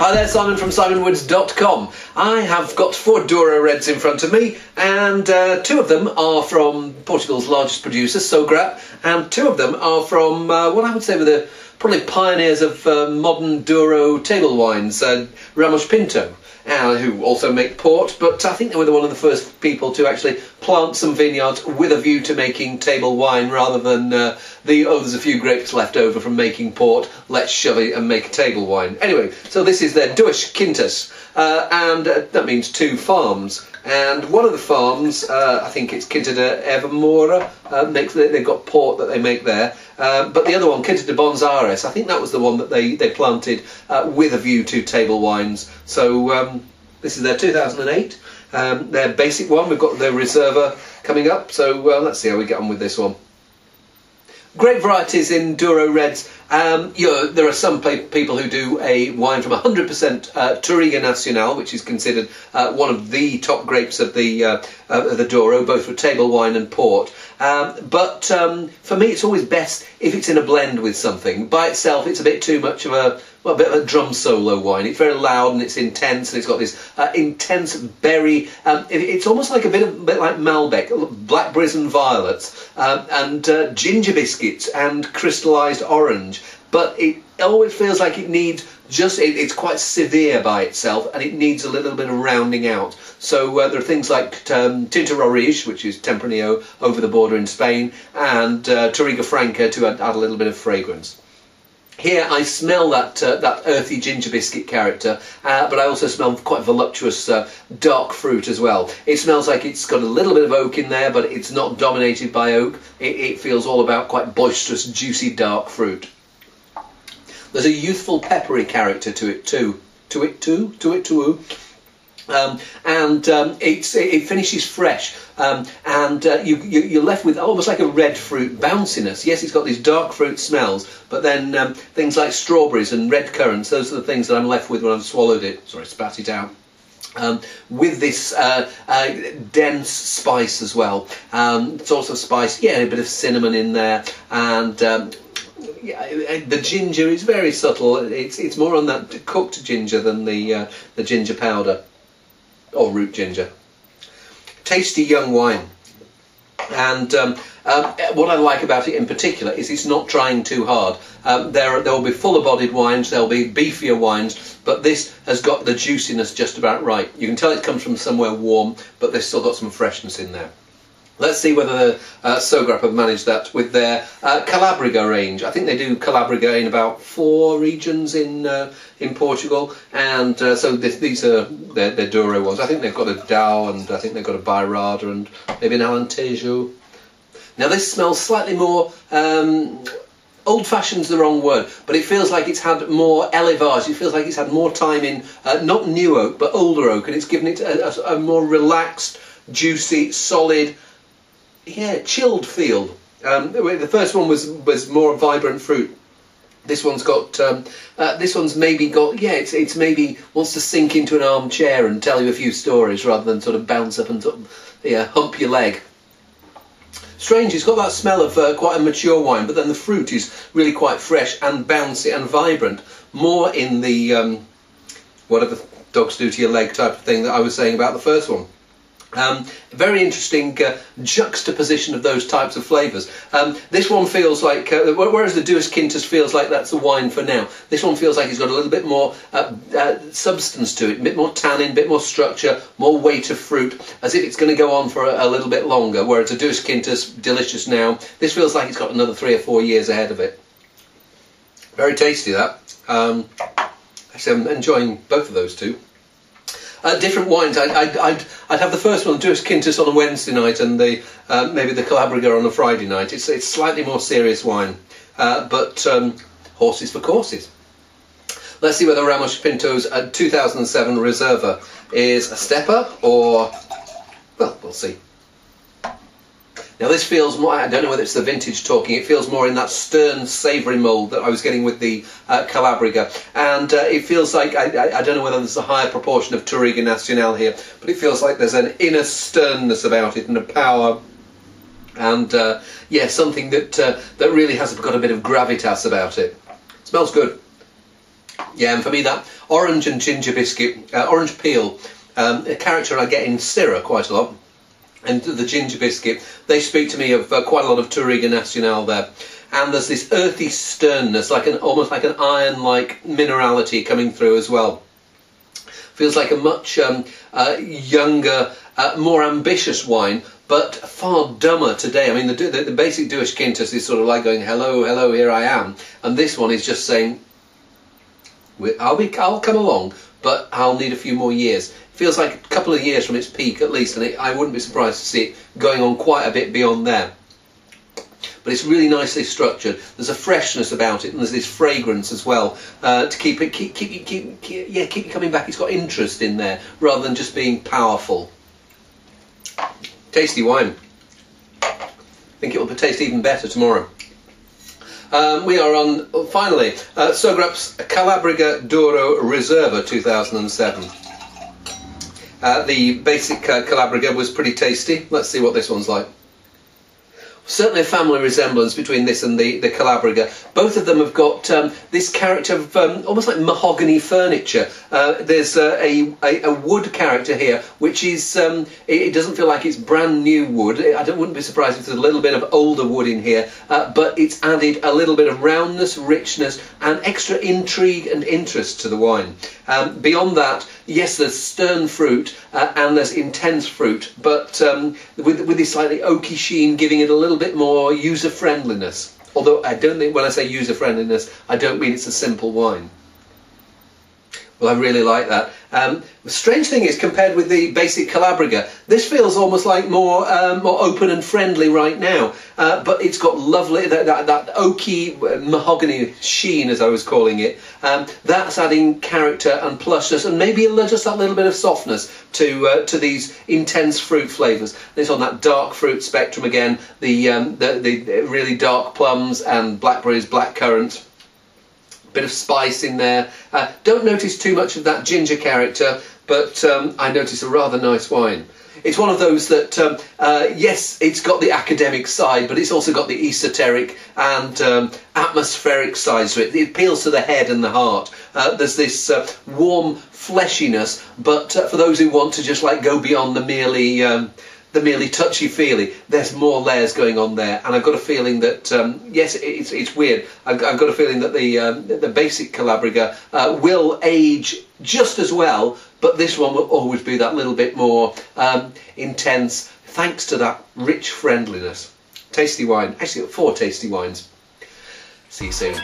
Hi there, Simon from simonwoods.com. I have got 4 Douro Reds in front of me, and 2 of them are from Portugal's largest producer, Sograp, and 2 of them are from what I would say were the probably pioneers of modern Douro table wines, Ramos Pinto, who also make port, but I think they were one of the first people to actually plant some vineyards with a view to making table wine rather than there's a few grapes left over from making port, let's shove it and make a table wine. Anyway, so this is their Duas Quintas, and that means 2 farms. And one of the farms, I think it's Quinta de Evamora, they've got port that they make there. But the other one, Quinta de Bons Aires, I think that was the one that they planted with a view to table wines. So this is their 2008, their basic one. We've got their Reserva coming up, so let's see how we get on with this one. Great varieties in Douro Reds. There are some people who do a wine from 100% Touriga Nacional, which is considered one of the top grapes of the Douro, both for table wine and port. But for me, it's always best if it's in a blend with something. By itself, it's a bit too much of a bit of a drum solo wine. It's very loud and it's intense, and it's got this intense berry. It's almost like a bit like Malbec, blackberries and violets, and ginger biscuits and crystallised orange. But it always feels like it needs it's quite severe by itself, and it needs a little bit of rounding out. So there are things like Tinta Roriz, which is Tempranillo over the border in Spain, and Touriga Franca to add a little bit of fragrance. Here I smell that earthy ginger biscuit character, but I also smell quite voluptuous dark fruit as well. It smells like it's got a little bit of oak in there, but it's not dominated by oak. It feels all about quite boisterous, juicy dark fruit. There's a youthful peppery character to it too. It finishes fresh, and you're left with almost like a red fruit bounciness. Yes, it's got these dark fruit smells, but then things like strawberries and red currants, those are the things that I'm left with when I've swallowed it. Sorry, spat it out. With this dense spice as well. Sort of spice, yeah, a bit of cinnamon in there, and the ginger is very subtle. It's more on that cooked ginger than the ginger powder. Or root ginger. Tasty young wine, and what I like about it in particular is it's not trying too hard. There will be fuller bodied wines, there'll be beefier wines, but this has got the juiciness just about right. You can tell it comes from somewhere warm, but they've still got some freshness in there. Let's see whether the Sograp have managed that with their Calabriga range. I think they do Calabriga in about 4 regions in Portugal, and so these are their Douro ones. I think they've got a Dow, and I think they've got a Bairrada, and maybe an Alentejo. Now this smells slightly more old-fashioned's the wrong word, but it feels like it's had more élevage. It feels like it's had more time in not new oak but older oak, and it's given it a more relaxed, juicy, solid, chilled feel. The first one was more vibrant fruit. This one's got this one's maybe got it's maybe wants to sink into an armchair and tell you a few stories rather than sort of bounce up and sort of hump your leg. Strange, it's got that smell of quite a mature wine, but then the fruit is really quite fresh and bouncy and vibrant, more in the whatever dogs do to your leg type of thing that I was saying about the first one. Very interesting juxtaposition of those types of flavours. This one feels like, whereas the Duas Quintas feels like that's a wine for now, this one feels like it's got a little bit more substance to it, a bit more tannin, a bit more structure, more weight of fruit, as if it's going to go on for a little bit longer, whereas the Duas Quintas, delicious now, this feels like it's got another 3 or 4 years ahead of it. Very tasty, that. Actually, I'm enjoying both of those two. Different wines. I'd have the first one, Duas Quintas, on a Wednesday night, and maybe the Calabriga on a Friday night. It's slightly more serious wine, but horses for courses. Let's see whether Ramos Pinto's 2007 Reserva is a step up, or, well, we'll see. Now this feels more, I don't know whether it's the vintage talking, it feels more in that stern, savoury mould that I was getting with the Calabriga. And it feels like, I don't know whether there's a higher proportion of Touriga Nacional here, but it feels like there's an inner sternness about it and a power. And yeah, something that really has got a bit of gravitas about it. Smells good. Yeah, and for me that orange and ginger biscuit, orange peel, a character I get in Syrah quite a lot, and the ginger biscuit, they speak to me of quite a lot of Touriga Nacional there. And there's this earthy sternness, like almost like an iron-like minerality coming through as well. Feels like a much younger, more ambitious wine, but far dumber today. I mean, the basic Duas Quintas is sort of like going, hello, hello, here I am. And this one is just saying, I'll come along, but I'll need a few more years. Feels like a couple of years from its peak at least, and I wouldn't be surprised to see it going on quite a bit beyond there. But it's really nicely structured. There's a freshness about it, and there's this fragrance as well to keep you coming back. It's got interest in there rather than just being powerful. Tasty wine. I think it will taste even better tomorrow. We are on finally Sograp's Calabriga Douro Reserva 2007. The basic Calabriga was pretty tasty. Let's see what this one's like. Certainly a family resemblance between this and the Calabriga. Both of them have got this character of almost like mahogany furniture. There's a wood character here, which is, it doesn't feel like it's brand new wood. I wouldn't be surprised if there's a little bit of older wood in here, but it's added a little bit of roundness, richness, and extra intrigue and interest to the wine. Beyond that, yes, there's stern fruit and there's intense fruit, but with this slightly oaky sheen, giving it a little bit more user-friendliness. Although I don't think, when I say user-friendliness, I don't mean it's a simple wine. Well, I really like that. The strange thing is, compared with the basic Calabriga, this feels almost like more open and friendly right now. But it's got lovely, that oaky mahogany sheen, as I was calling it. That's adding character and plushness, and maybe just that little bit of softness to these intense fruit flavours. It's on that dark fruit spectrum again. The really dark plums and blackberries, blackcurrant. Bit of spice in there. Don't notice too much of that ginger character, but I notice a rather nice wine. It's one of those that, yes, it's got the academic side, but it's also got the esoteric and atmospheric side to it. It appeals to the head and the heart. There's this warm fleshiness, but for those who want to just like go beyond the merely touchy-feely, there's more layers going on there, and I've got a feeling that yes, it's weird. I've got a feeling that the basic Calabriga will age just as well, but this one will always be that little bit more intense, thanks to that rich friendliness. Tasty wine. Actually, 4 tasty wines. See you soon.